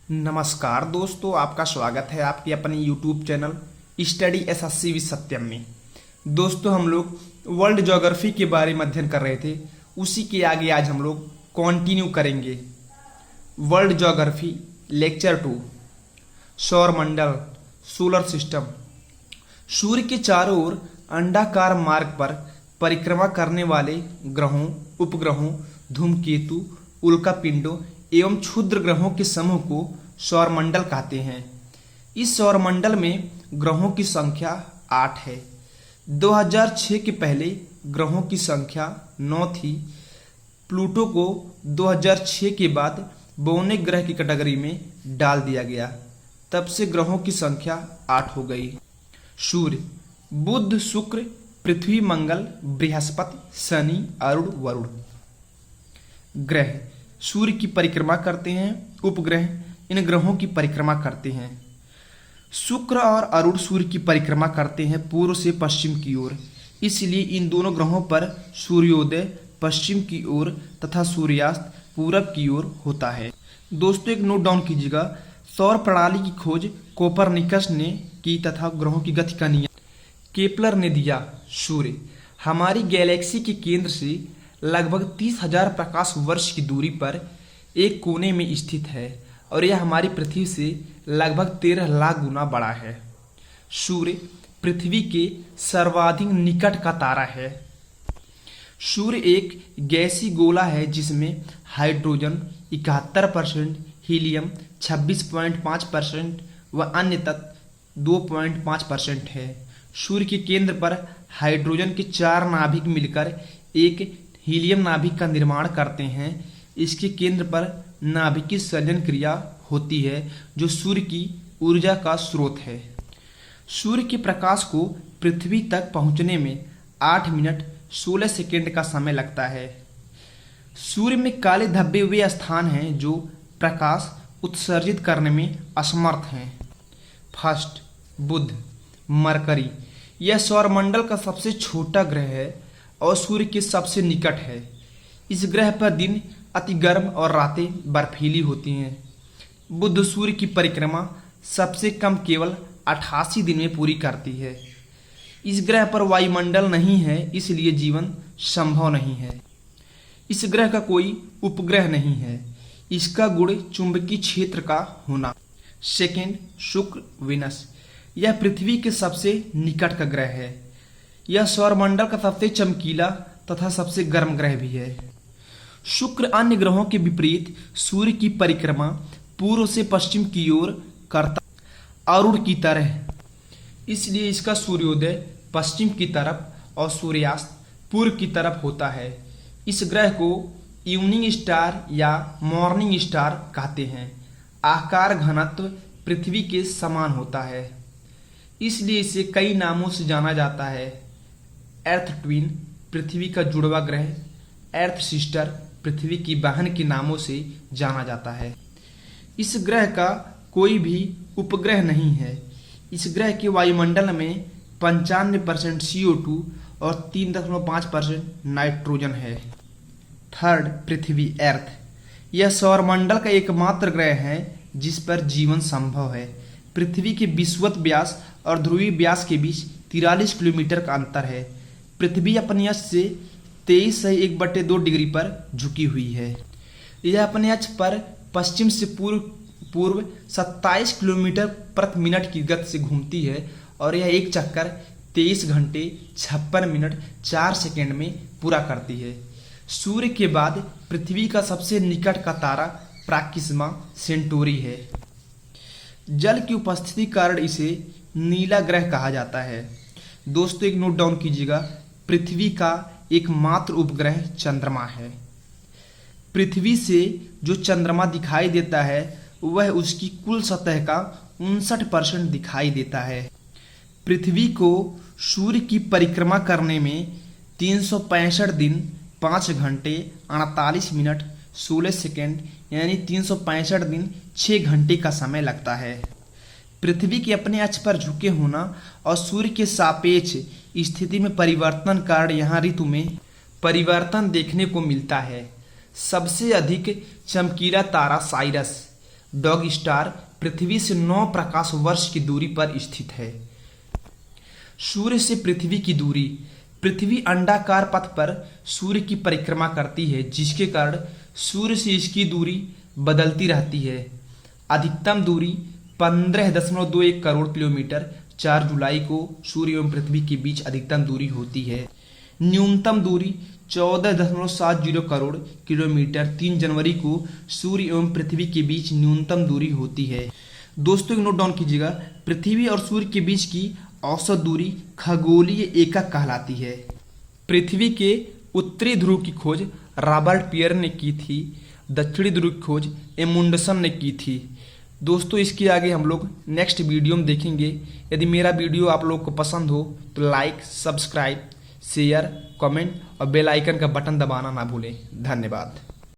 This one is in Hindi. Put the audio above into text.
नमस्कार दोस्तों, आपका स्वागत है आपके अपने YouTube channel study SSC with Satyam में। दोस्तों, हम लोग वर्ल्ड ज्योग्राफी के बारे में अध्ययन कर रहे थे, उसी के आगे आज हम लोग कंटिन्यू करेंगे। वर्ल्ड ज्योग्राफी लेक्चर 2, सौरमंडल, सोलर सिस्टम। सूर्य के चारों ओर अंडाकार मार्ग पर परिक्रमा करने वाले ग्रहों, उपग्रहों, धूमकेतु, उल्कापिंडों एवं क्षुद्र ग्रहों के समूह को सौरमंडल कहते हैं। इस सौरमंडल में ग्रहों की संख्या 8 है। 2006 के पहले ग्रहों की संख्या 9 थी। प्लूटो को 2006 के बाद बौने ग्रह की कैटेगरी में डाल दिया गया। तब से ग्रहों की संख्या 8 हो गई। सूर्य, बुध, शुक्र, पृथ्वी, मंगल, बृहस्पति, शनि, अरुण, वरुण। ग्रह सूर्य की परिक्रमा करते हैं, उपग्रह इन ग्रहों की परिक्रमा करते हैं। शुक्र और अरुण सूर्य की परिक्रमा करते हैं पूर्व से पश्चिम की ओर, इसलिए इन दोनों ग्रहों पर सूर्योदय पश्चिम की ओर तथा सूर्यास्त पूरब की ओर होता है। दोस्तों, एक नोट डाउन कीजिएगा, सौर प्रणाली की खोज कोपरनिकस ने की तथा ग्रहों की गति का नियम केपलर ने दिया। सूर्य हमारी गैलेक्सी के केंद्र से लगभग 30,000 प्रकाश वर्ष की दूरी पर एक कोने में स्थित है और यह हमारी पृथ्वी से लगभग 13 लाख गुना बड़ा है। सूर्य पृथ्वी के सर्वाधिक निकट का तारा है। सूर्य एक गैसीय गोला है जिसमें हाइड्रोजन 71%, हीलियम 26.5% व अन्य तत्व 2.5% है। सूर्य के केंद्र पर हाइड्रोजन के 4 नाभिक मिलकर एक हीलियम नाभिक का निर्माण करते हैं। इसके केंद्र पर नाभिकीय संलयन क्रिया होती है जो सूर्य की ऊर्जा का स्रोत है। सूर्य के प्रकाश को पृथ्वी तक पहुंचने में 8 मिनट 16 सेकेंड का समय लगता है। सूर्य में काले धब्बे वे स्थान हैं जो प्रकाश उत्सर्जित करने में असमर्थ हैं। फर्स्ट, बुध, मरकरी। यह सौरमंडल का सबसे छोटा ग्रह है और सूर्य के सबसे निकट है। इस ग्रह पर दिन अति गर्म और रातें बर्फीली होती हैं। बुध सूर्य की परिक्रमा सबसे कम केवल 88 दिन में पूरी करती है। इस ग्रह पर वायुमंडल नहीं है, इसलिए जीवन संभव नहीं है। इस ग्रह का कोई उपग्रह नहीं है। इसका गुण चुंबकीय क्षेत्र का होना। सेकेंड, शुक्र, विनस। यह पृथ्वी के सबसे निकट का ग्रह है। यह सौरमंडल का सबसे चमकीला तथा सबसे गर्म ग्रह भी है। शुक्र अन्य ग्रहों के विपरीत सूर्य की परिक्रमा पूर्व से पश्चिम की ओर करता अरुण की तरह, इसलिए इसका सूर्योदय पश्चिम की तरफ और सूर्यास्त पूर्व की तरफ होता है। इस ग्रह को इवनिंग स्टार या मॉर्निंग स्टार कहते हैं। आकार घनत्व पृथ्वी के समान होता है, इसलिए इसे कई नामों से जाना जाता है। अर्थ ट्विन, पृथ्वी का जुड़वा ग्रह। अर्थ सिस्टर, पृथ्वी की बहन के नामों से जाना जाता है। इस ग्रह का कोई भी उपग्रह नहीं है। इस ग्रह के वायुमंडल में 95% CO2 और 3.5% नाइट्रोजन है। थर्ड, पृथ्वी, अर्थ। यह सौरमंडल का एकमात्र ग्रह है जिस पर जीवन संभव है। पृथ्वी के विषुवत व्यास और ध्रुवीय व्यास के बीच 43 किलोमीटर का अंतर है। पृथ्वी अपने अक्ष से 23.1/2 डिग्री पर झुकी हुई है। यह अपने अक्ष पर पश्चिम से पूर्व 27 किलोमीटर प्रति मिनट की गति से घूमती है और यह एक चक्कर 23 घंटे 56 मिनट 4 सेकेंड में पूरा करती है। सूर्य के बाद पृथ्वी का सबसे निकट का तारा प्राकिस्मा सेंटोरी है। जल की उपस्थिति कारण इसे नीला ग्रह कहा जाता है। दोस्तों, एक नोट डाउन कीजिएगा, पृथ्वी का एकमात्र उपग्रह चंद्रमा है। पृथ्वी से जो चंद्रमा दिखाई देता है वह उसकी कुल सतह का 59% दिखाई देता है। पृथ्वी को सूर्य की परिक्रमा करने में 365 दिन 5 घंटे 48 मिनट 16 सेकेंड यानी 365 दिन 6 घंटे का समय लगता है। पृथ्वी के अपने अक्ष पर झुके होना और सूर्य के सापेक्ष स्थिति में परिवर्तन कारण यहाँ ऋतु में परिवर्तन देखने को मिलता है। सबसे अधिक चमकीला तारा साइरस डॉग स्टार पृथ्वी से 9 प्रकाश वर्ष की दूरी पर स्थित है। सूर्य से पृथ्वी की दूरी। पृथ्वी अंडाकार पथ पर सूर्य की परिक्रमा करती है, जिसके कारण सूर्य से इसकी दूरी बदलती रहती है। अधिकतम दूरी 15.21 करोड़ किलोमीटर 4 जुलाई को सूर्य एवं पृथ्वी के बीच अधिकतम दूरी होती है। न्यूनतम दूरी 14.70 करोड़ किलोमीटर 3 जनवरी को सूर्य एवं पृथ्वी के बीच न्यूनतम दूरी होती है। दोस्तों नोट डाउन कीजिएगा, पृथ्वी और सूर्य के बीच की औसत दूरी खगोलीय एकक कहलाती है। पृथ्वी के उत्तरी ध्रुव की खोज रॉबर्ट पियर ने की थी। दक्षिणी ध्रुव की खोज एमुंडसन ने की थी। दोस्तों इसके आगे हम लोग नेक्स्ट वीडियो में देखेंगे। यदि मेरा वीडियो आप लोग को पसंद हो तो लाइक, सब्सक्राइब, शेयर, कमेंट और बेल आइकन का बटन दबाना ना भूलें। धन्यवाद।